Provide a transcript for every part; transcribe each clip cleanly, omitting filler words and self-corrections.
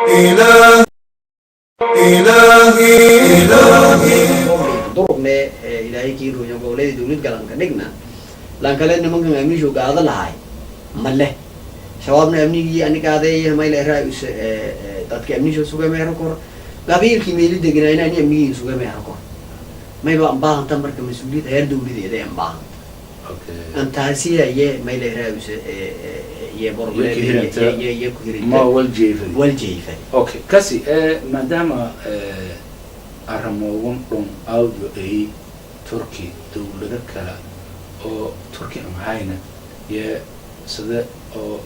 إلهي إلهي إلهي ضربنا إلهي كيرو يقول لي دولت قلنا كنجنا لان كلنا ممكن أمني شو قاعد لهاي مله شبابنا أمني أنا قاعد هم ما يلهي رأي تذكر أمني شو سوى ما يركور قبيل كميل دقنا أنا أمني سوى ما يركور ما يبغى أمبارح تمر كمسؤولية هير دولت ده أمبارح أنت هسيه يه ما يلهي رأي يه برضه يه كهرين ما والجيفل والجيفل اوكي كسي ما دام أرموون دون أوديو أي تركي دولة كلا أو تركي أم هاينا يا سدا أو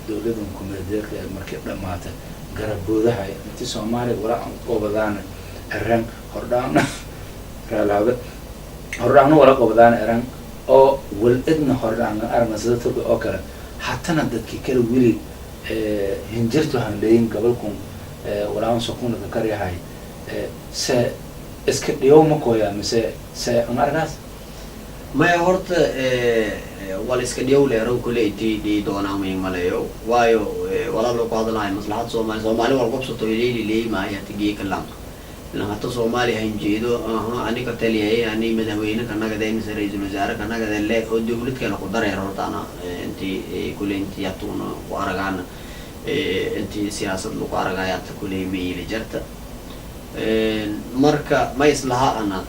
دولة كوميديك مركب لماته قربوا ذا هاي أنت سومالي ولا قبضان الرن هردان رالابة هردان ولا قبضان الرن أو والإدن هردان أرمى سدا تركي أو كلا حتى ندك كل ويلي هنجرتوا هنلاقين قبلكم ولا أنسقون ذكري هاي س اسك اليوم كويا مسا س أمرناس ما يهرت ولا اسك اليوم ليرو كل دي دونا مين ملايو وايو ولا لو قاعد لاي مصلحة سومالي والقبض طويلي لي ما يتجي كلام لما تصومالي هنجيدو أنا كتلي هي أنا مدهوينا كنا قدام مثل رئيس الوزراء كنا قدام لا الدولة كلا قدر يهرت أنا أنت كل أنت ياتون وارجعنا أنت سياسة لو وارجعت كل ميل جرت marka ma islaha ana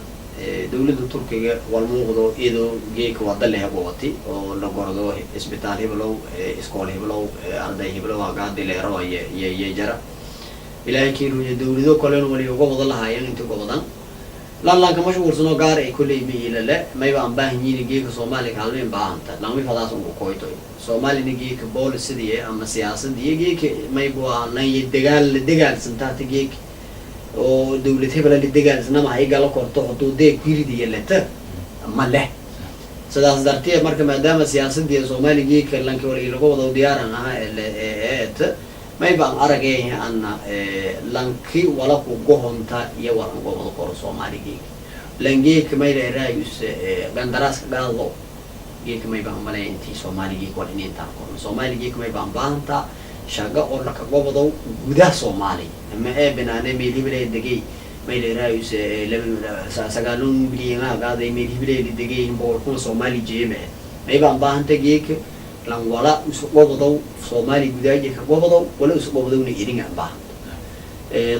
dawladda Turkiga walmuuqdo ido geek wada leh go'ati oo la gordo isbitaal heblow iskool heblow arday heblow gaadi leero ay jara ilaahay kiiru dawladdo kale wali uga wada lahaayeen inta go'dan lan kama shuursano gaar ay kulay miilale may baan baahanyiin geeka Soomaaliga halmeen baahanta lama fadaas ugu qoyto Soomaaliga geeka boolisidii ama siyaasadii geeka may baa nay dagaal santaati geeka oo dawladda hebla deegaanna ma ay gal korto xuduudeed guuridiye leta ma leh sidaas darteed marka maadaama siyaasadda Soomaaliga kalanka wali lagu wada diyaaran may baan aragay anna lanki wala ku gohonta iyo waran gobol qor Soomaaliga langi kamay raayus bandaraas gaalo geek may baan malay intii Soomaaliga wal inta Soomaaliga kamay baan baanta shaqa oo la ka gobodo gudaha Soomaaliya ama binaane meelibay degay meelay raayus sagaalun bilyan qaaday meelibay degay boqol Soomaali jeeme may baan baahanta geek lan wala isu gobodo Soomaali gudaha ka gobodo wala isu gobodo iringa baa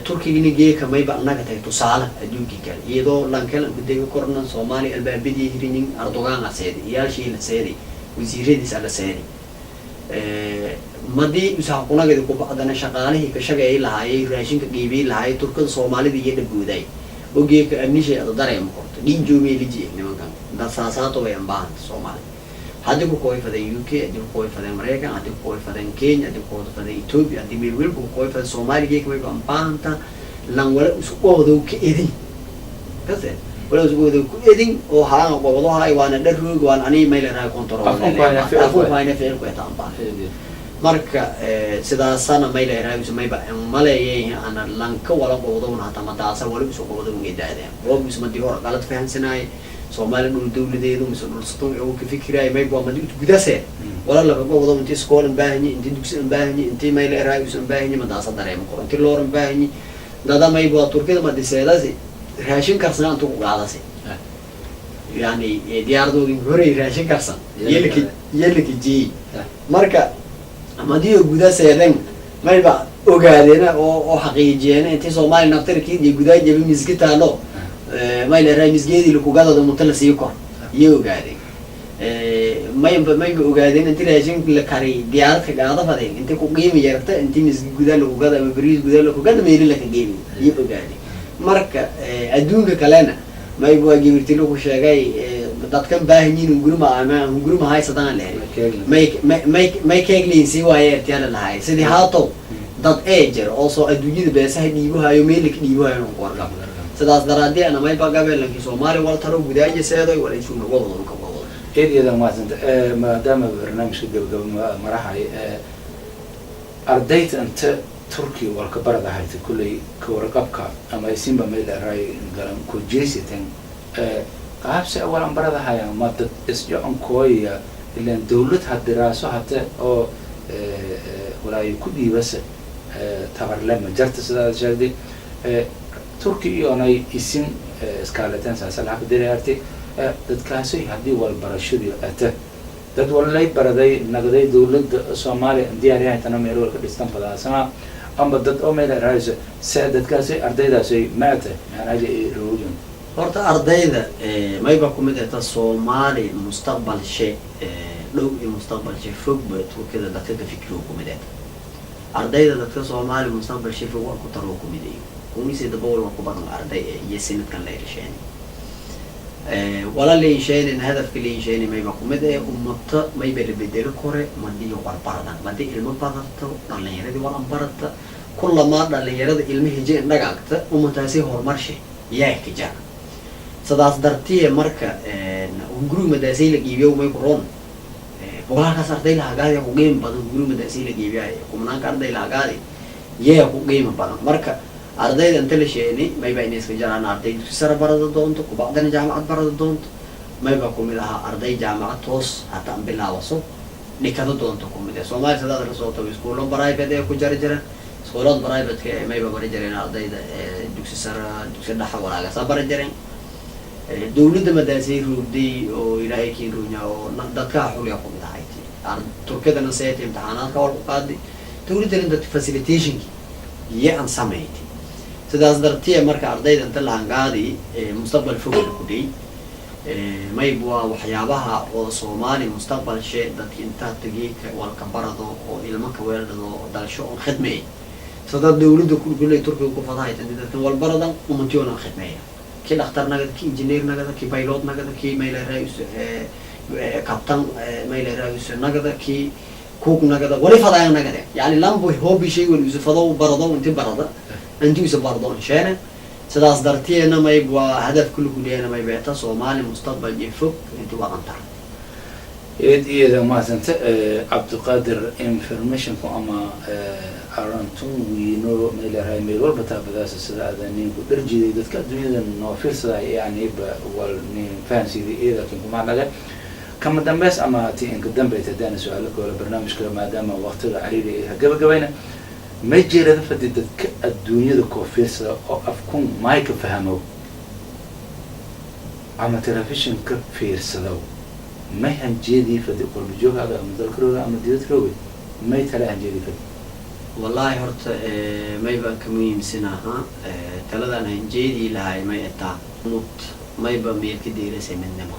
Turkiga geek may baan naga tay tusaale adduunka kale iyadoo lan kala gudaha korna Soomaali albaabadii hirinin Erdogan aseed iyaashi la seeday wasiiradiisa la seeday مدي مساقونا كده كوب عدنا شغاله هيك شغاله لهاي راشين كجيبي لهاي تركيا الصومالي دي يد بوداي وجيك أمنيش أقدر يمكن دين جومي اللي جي نمكن ده ساسات ويا بان الصومالي هذا كوي فدا UK هذا كوي فدا أمريكا هذا كوي فدا كينيا هذا كوي فدا إثيوبيا هذا بيقول كوي فدا الصومالي جيك ويا بان تا لان ولا أسبوع ده كإيدين كذا ولا أسبوع ده كإيدين أو ها وبضو هاي وانا درو وانا أني ما يلرا كنترول أفهم باينة في الكويت عم بان marka sidaasana may leeyahay may ba maleeyay ana lanka wala qodoon hata madaasa wala soo qodoon geedaadeen oo mismadi hor qalad fahansanay Soomaali dawladeedu misoo dhulsatoo oo ka fikiray may baa madi gudase wala la qodoon intii iskool baahni intii dugsi baahni intii may leeyahay baahni madaasa dareem ko intii looran baahni dada may baa Turkiga madiseedasi raashin karsan intuu ku qaadasay yani diyaardoodin hore raashin karsan yelki ji marka أماديو جودا سيدنا ما يبقى أوجادنا أو حقيقينا أنت سومالي نفترض كده جودا جبي مسجد هالو ما يلرا مسجد اللي كوجادا ده مطلع سيوكا يوجادي ما يبقى أوجادنا أنت لازم لكاري ديار كجادا فدين أنت كوجيم يرتا أنت مسجد جودا لو كوجادا ببريز جودا لو كوجادا ما يري لك جيم يوجادي مركا أدون كلنا ما يبغى جيبتلو كشجاي dadkan baahanyiin guruma hay sadaan leeyahay may keeglin si waayay tiyaala lahay sidii haato dad eejer oo soo adduunyada beesaha dhiibahayo meelka dhiibahayo qorqab sidaas daraadii ana may bagabeelanki Soomaali wal taro gudaaje seeday wala isuu noqdo ka wado eediyada maasanta maadaama barnaamijka gabagabo marahay ardayda inta Turkiya wal ka barada hayta kulay ka warqabka ama isinba meel raay garan ku jeesitan قابس أولاً برضه هاي ما تسجعون كويا إلا الدولة هالدراسة حتى أو ولا يكودي بس tabarle ma jarta sidaad sheegday turki iyonay isin iskaaleteen saasalaha ka diraartay dadkaasi haddii walbarashadii ata dad walay baraday nagday dowladda Soomaaliya diyaariyaha tana meel wal ka dhistan badaasana amba dad oo meel raayso dadkaasi ardaydaasi maata yani roojin horta ardayda mayba ku mid ah Soomaali mustaqbal shay dhow iyo mustaqbal shay fog bay turkida dadka ka fikiro ku mid ah ardayda dadka Soomaali mustaqbal shay fog waa ku taro ku mid ah وميسي دبول وكبرنا أرضي يسند كان ليش يعني ولا اللي يشين إن هدف كل يشين ما يبقى مدة ومطة ما يبقى بديل كورة ما دي يقال باردا ما دي علم باردا نالله يرد ولا باردا كل ما نالله يرد علم هجى نجاكت ومتاسي هو مرشي ياك جا صداس درتيه مركا ونقول مداسي لك يبيو ما يكرون بقولها كسر ديل هجاري وقيم بدو نقول مداسي لك يبيو كمنا كار ديل هجاري يا وقيم بدو مركا ardayda inta la sheegay mayba inay iska jaraan arday sare barada doonto ku bacdana jaamacad barada doonto mayba ku mid aha arday jaamacad toos hata bilaawaso dhikada doonto ku mid ah Soomaaliya sadada la soo tago iskuulo private ee ku jari jireen iskuulada private ee mayba bari jireen ardayda dugsi sare dugsi dhexe walaaga sabar jireen dawladda madaasay ruuday oo ilaahay kiin ruunya oo dadka xuliya ku mid ahayd turkidana sayt imtixaanaadka wal qaadi dawladda inta facilitation iyo aan sameeyay sidaas dartiye marka ardayda inta la hangaadi mustaqbal fog ku dhig mayba waxyaabaha oo Soomaali mustaqbal shay dadka inta tagiika wal ka barado oo ilmo ka weerado dalsho oo khidmay sida dawladda kulay Turkiga ku fadahay dadka wal baradan umuntiyoona khidmay ki dhakhtar nagad ki engineer nagad ki pilot nagad ki mayl raayis kaptan mayl raayis nagad ki كوك نقدر ولا فضايا نقدر يعني لامبو هو بشيء ولا يزفضوا برضو وانت برضو انت يزفضون شانه سداس درتي انا ما يبغى هدف كله كلي انا ما يبغى Soomaali مستقبل يفك انت وقنطر إذا ما سنت عبد القادر information كأما أرانتون وينو ميل هاي ميل وربطها بداس السلاح ذنين برجي إذا كدنيا إنه في السلاح يعني والنين فانسي إذا كنت معنا كم دام بس أما تي إنك دام بيتدان سؤالك ولا برنامج كلا ما دام وقت العريري قبل قبينا ما يجي هذا فديت الدنيا الكوفيس أو أفكون ما يكفهمه أما تلفزيون كفير سلو ما هنجيدي فدي قرب جوه هذا أما ذكره أما ديوت روي ما يتلا هنجيدي فدي والله هرت ما يبقى كمية سنة ها تلا أنا هنجيدي لهاي ما يتا نوت ما يبقى مية كدير سمن نما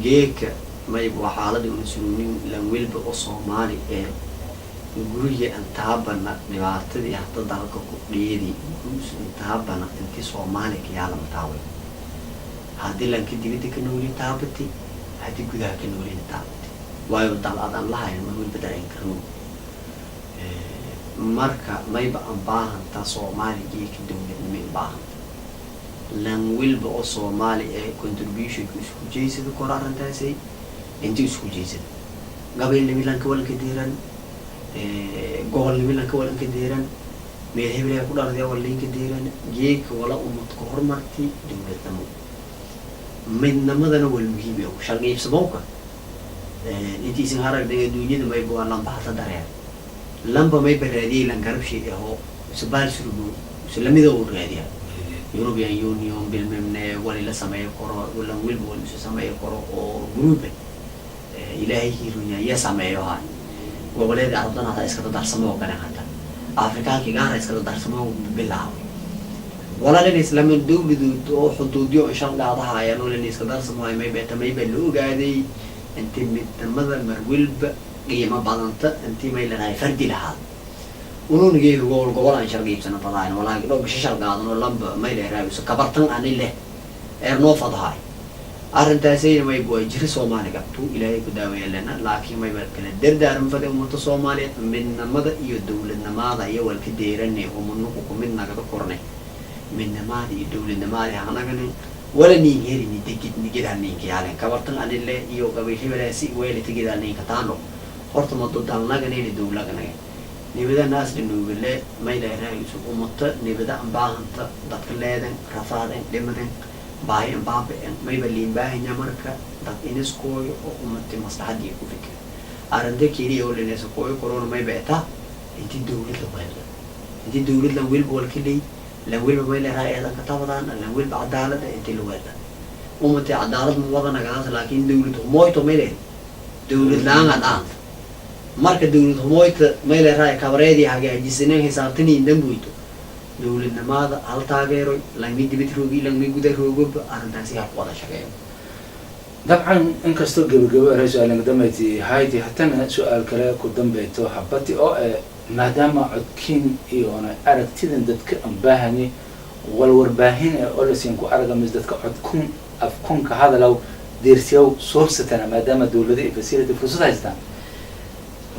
جيك ما يبغى حالة ونسونين لنويل بقصومالي يقولي أن تهابنا نبعتدي حتى ذلك كبيري أن تهابنا أنت صومالك يعلم تاوي هذه لانك ديرتك نولي تهابتي هذه كذا كنولي تهابتي ويبدأ الأذان لها يمنون بدرين كرنون marka mayba aan baahantaa Soomaaliga ka dawladnimo baahan lan wilba oo Soomaali ee contribution isku jeesada qoraantaasay intii isku jeesada gabayl milan ka walka diiran gobol milan ka walka diiran meel hebel ku dhalay walin ka diiran geek wala umad ka hormarti dawladnimo midnamadana wal muhiim ah sharqiyay sababka intii si harag dunyada mayba waa lambaha dareen لمبا ما يبردي لان قرب شيء هو سبال سربو سلميده وراديا يوروبيان يونيون بالممنه ولا سمايه كورو ولا ويلبو ولا سمايه كورو او جروب الهي يرونيا يا سمايه هاي وولد عرضنا هذا اسكت درسمو كان هذا افريكان كي غار اسكت درسمو بالله ولا الاسلام الدولي دو حدوديو ان شاء الله هذا هاي انه اللي اسكت درسمو ما يبقى ما يبلو غادي انت متمذل مرولب قيمة بعضنت أنت ما يلنا يفردي لها ونون جيه يقول قبلا شرقيب سنة طلعين ولا لو بشيش القاضي ولا ما يلنا يبص كبرتن عن الله إرنو فضهاي أرنت سيد ما يبغى يجري Soomaali قبتو إلهي كداوي لنا لكن ما يبغى كنا دردار مفدى أمة Soomaali من ماذا يدول ماذا يوال كديرني ومنو من نقد كورني من ماذا يدول ماذا أنا كنا ولا نيجي نيجي هنيجي على كبرتن عن الله يو قبل ولا سي ولا تيجي هنيجي كتانو horta ma dodaalnagan inay dawladanaga nibada naas dinubile ma ilaahay isu umata nibada baahanta dadka leedan rafaadan dhimadan baahin baabeen ma ibaliin baahinya marka dad iniskooyo oo umati maslaxadii ku fikir arande kiriyo leneso kooyo corona ma beeta أنت دولة لويلة أنت دولة لويل والكلي لويل ويل هاي هذا كتابة لويل بعدالة أنت لويلة ومتى عدالة موضنا كذا لكن دولة مويتو ميلين دولة لان عدان marka dawlad humoyta meel raay kabareedi hagaajisneen xisaabtani dambuito dawladnimada hal taageero langmi dibadroogi langmi gudaroogo arintaasi ha wada shaqeeyo dabcan inkastoo gabagabo rasuulan damayti haydi hatana su'aal kale ku dambeeto habati oo maadaama codkiin iyo aragtidan dadka aan baahani wal warbaahin oo la siin ku aragamis dadka codkun afkun ka hadalaw deersiyow soobsatana maadaama dawladda ay facility fursad haystaan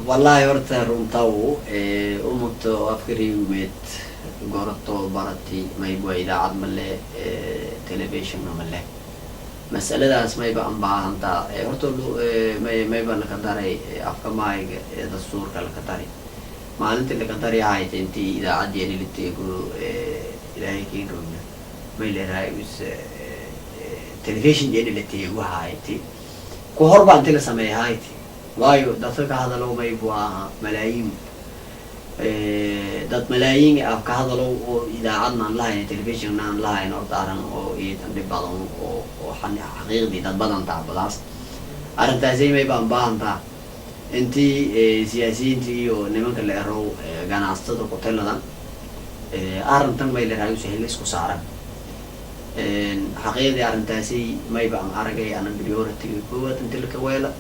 والله ورت رونتاو أمت أفكري ومت قرطو برتي ما يبغى إذا عاد مله تلفزيون مله مسألة ده اسمه يبغى أم بعانتا ورتو ما يبغى لكتاري أفكار ما دستور كالكتاري ما أنت لكتاري هاي تنتي إذا عاد يعني لتيجو إلى هيك ينقلنا ما يلهاي بس تلفزيون يعني لتيجو هاي تي كهرباء أنت لسماه هاي تي waayo dadka ka hadalo may buaha malaayiin dad malaayiin af ka hadalo oo idaacadna lahayn television aan lahayn oo daaran oo iidan badan oo xaqiiqdi dad badan taabadaas arintaasi may baahantaa intii siyaasiyiintii iyo nimanka la ero ganacsatada ku taladan arintan may leeyahay sahil isku saaran xaqiiqdi arintaasi may baan aragay aan priority koowaad inta la ka weela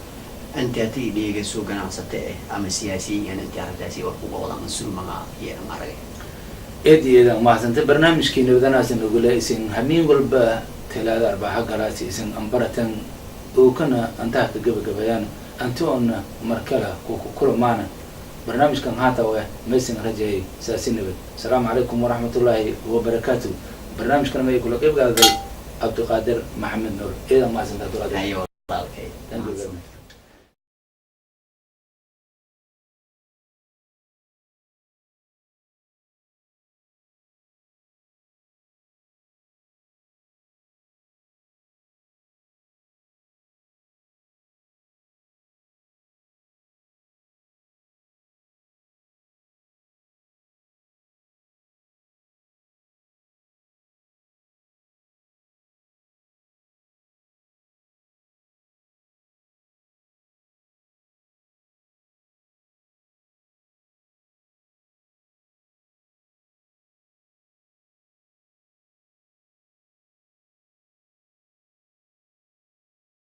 أنت هتيجي ليجي سوق أنا عصته أما سياسي يعني أنت عارف تاسي وقوة ولا مسؤول مع يعني معركة. إدي إذا ما أنت برنامج كي نبدأ ناس نقول إسم همين قلب ثلاثة أربعة قراتي إسم أمبرتن وكنا أنت هتجيب جبيان أنتوا أن مركلة وكل معنا برنامج كان هذا ومسين رجعي ساسين نبت. السلام عليكم ورحمة الله وبركاته. برنامج كان ما يقول لك يبقى عبد القادر محمد نور. إذا ما أنت عبد القادر. أيوة. Okay. Thank you very much.